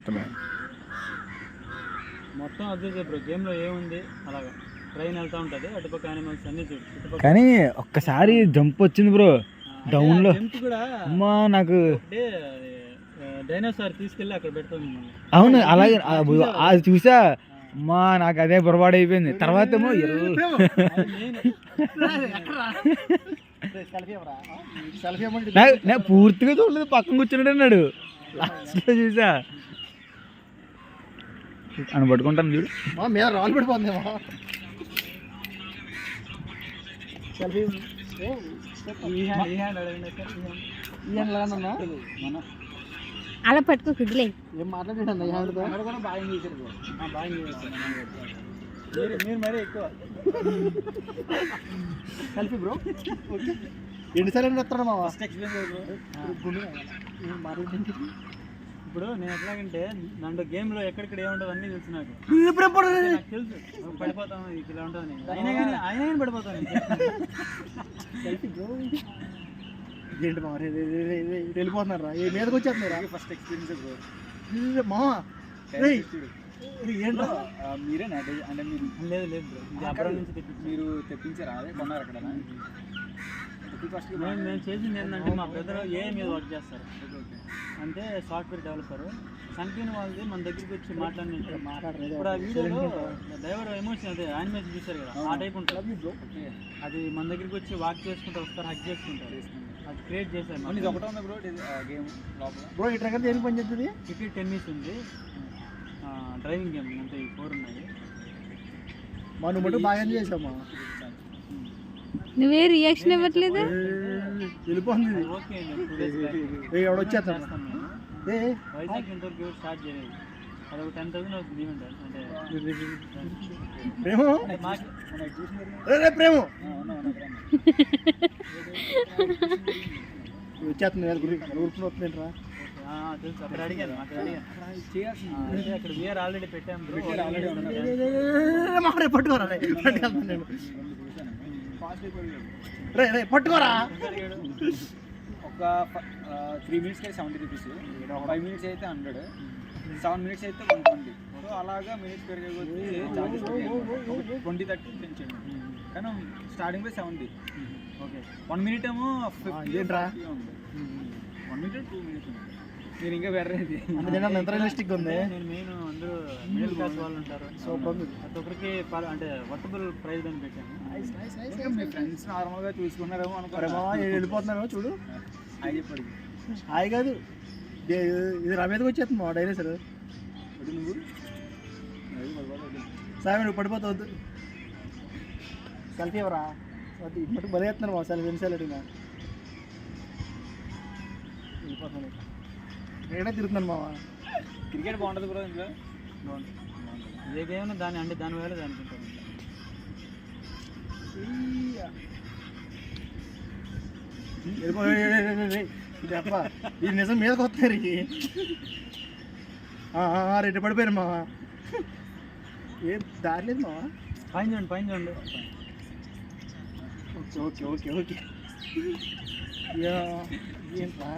మొత్తమే. మొత్తం అబ్జర్వ్ చేయ బ్రో. గేమ్లో ఏముంది అలాగా ట్రైన్ వెళ్తూ ఉంటుంది, అటుపక్క యానిమల్స్ అన్నీ చూడు. కానీ ఒక్కసారి జంప్ వచ్చింది బ్రో డౌన్లో. జంప్ కూడా అమ్మా నాకు అంటే డైనోసార్ తీసుకెళ్ళి అక్కడ పెడతాం మిమ్మల్ని. అవును అలాగే అది చూసా. అమ్మా నాకు అదే పొరపాటు అయిపోయింది. తర్వాత ఏమో నేను పూర్తిగా చూడలేదు, పక్కన కూర్చున్నాడు అన్నాడు. లాస్ట్లో చూసా అని పట్టుకుంటాను చూడు. మీద రాళ్ళు పడిపోతుందేమో. సెల్ఫీ అలా పట్టుకో కుదిలే. ఏం మాట్లాడాడు ఈ హ్యాండ్తో? మీరు మరీ ఎక్కువ సెల్ఫీ బ్రో. ఓకే ఎన్నిసార్లు వస్తాడు మా ఫస్ట్ ఎక్స్పీరియన్స్ ఇప్పుడు నేను ఎట్లాగంటే దాంట్లో గేమ్లో ఎక్కడెక్కడ ఏముంటుంది అన్నీ తెలుసు నాకు. నాకు తెలుసు పడిపోతాను ఇలా ఉంటుంది. అయినా కానీ పడిపోతాను. Selfie bro. ఏంటి మా వెళ్ళిపోతున్నారా? ఏ మీదకి వచ్చేస్తున్నారా? First experience bro. మా ఏంటో మీరేనా అంటే మీరు? లేదు లేదు బ్రో, ఇది అబ్రాడ్ నుంచి మీరు తెప్పించారా? అదే కొన్నారు అక్కడ. నేను చేసింది ఏంటంటే మా బ్రదర్ ఏ మీద వర్క్ చేస్తారు, అంటే సాఫ్ట్వేర్ డెవలపర్. చనిపోయిన వాళ్ళది మన దగ్గరికి వచ్చి మాట్లాడినట్టు. ఇప్పుడు ఆ వీడియోలో డ్రైవర్ ఎమోషన్ అదే యానిమేషన్ చూసారు కదా, ఆ టైప్ ఉంటుంది. అది మన దగ్గరికి వచ్చి వాక్ చేసుకుంటూ వస్తారు, హక్ చేసుకుంటారు. అది క్రియేట్ చేశాను. ఇది ఒకటే ఉంది బ్రో గేమ్ లోపల. బ్రో ఈ ట్రగర్ దేనికి పని చేస్తుంది? క్రికెట్, టెన్నిస్ ఉంది, డ్రైవింగ్ గేమ్ అంటే ఈ 4 ఉన్నాయి. మనం మటు బాగా ఎంజాయ్ చేసామా. నువ్వే రియాక్షన్ ఇవ్వట్లేదు. వెళ్ళిపోతుంది. ఓకే ఎవడు వచ్చేస్తాను వైజాగ్ ఇంతవరకు స్టార్ట్ చేయలేదు. అది ఒక 10,000 అవుతుంది ఈవెంట్. అంటే ప్రేమ ప్రేమ వచ్చేస్తుంది. గ్రూప్లో వస్తుందంటరా? తెలుసు, అక్కడ అడిగాను. అక్కడ వీఆర్ ఆల్రెడీ పెట్టాము. పట్టుకోరా పట్టుకోరా. ఒక 3 minutes అయితే 70 రూపీస్, 5 minutes అయితే 100, 7 minutes అయితే 120. సో అలాగా మినిట్స్ పెరిగే కొద్దీ 20-30 పెంచండి. కానీ స్టార్టింగ్ పై 70. ఓకే 1 minute ఏమో 50 ఉంది. 1 minute 2 minutes ఉంది. మీరు ఇంకా బెటర్ అయితే ఎంత రియలిస్టిక్ ఉంది. నేను మెయిన్ అందరూ మిడిల్ క్లాస్ వాళ్ళు ఉంటారు. సో ప్రతి ఒక్కరికి అంటే వర్తబుల్ ప్రైస్ అని పెట్టాను. మీ ఫ్రెండ్స్ నార్మల్గా చూసుకున్నారేమో అనుకోరేమో. వెళ్ళిపోతున్నారేమో చూడు. హాయ్ చెప్పాడు. హాయ్ కాదు, ఇది రా మీదకి వచ్చేస్తుంది మా డైనోసార్. నువ్వు సాయి నువ్వు పడిపోతావద్దు. సెల్ఫీ ఎవరా ఇప్పటికి బలేస్తున్నారు మా సెల్ఫీ. ఎన్నిసార్లు అడిగినా వెళ్ళిపోతున్నాను. ఎక్కడే తిరుగుతున్నాను మావా. క్రికెట్ బాగుంటుంది బ్రో. ఇంట్లో బాగుంటుంది. ఏ గేమ్ దాని వేళ అనుకుంటాను. ఇది నిజం మీదకి వస్తున్నారు. రెడ్డి పడిపోయారు మావా. ఏం దారి లేదు మావా. పైన చూడండి. Okay okay okay okay. ఏంట్రా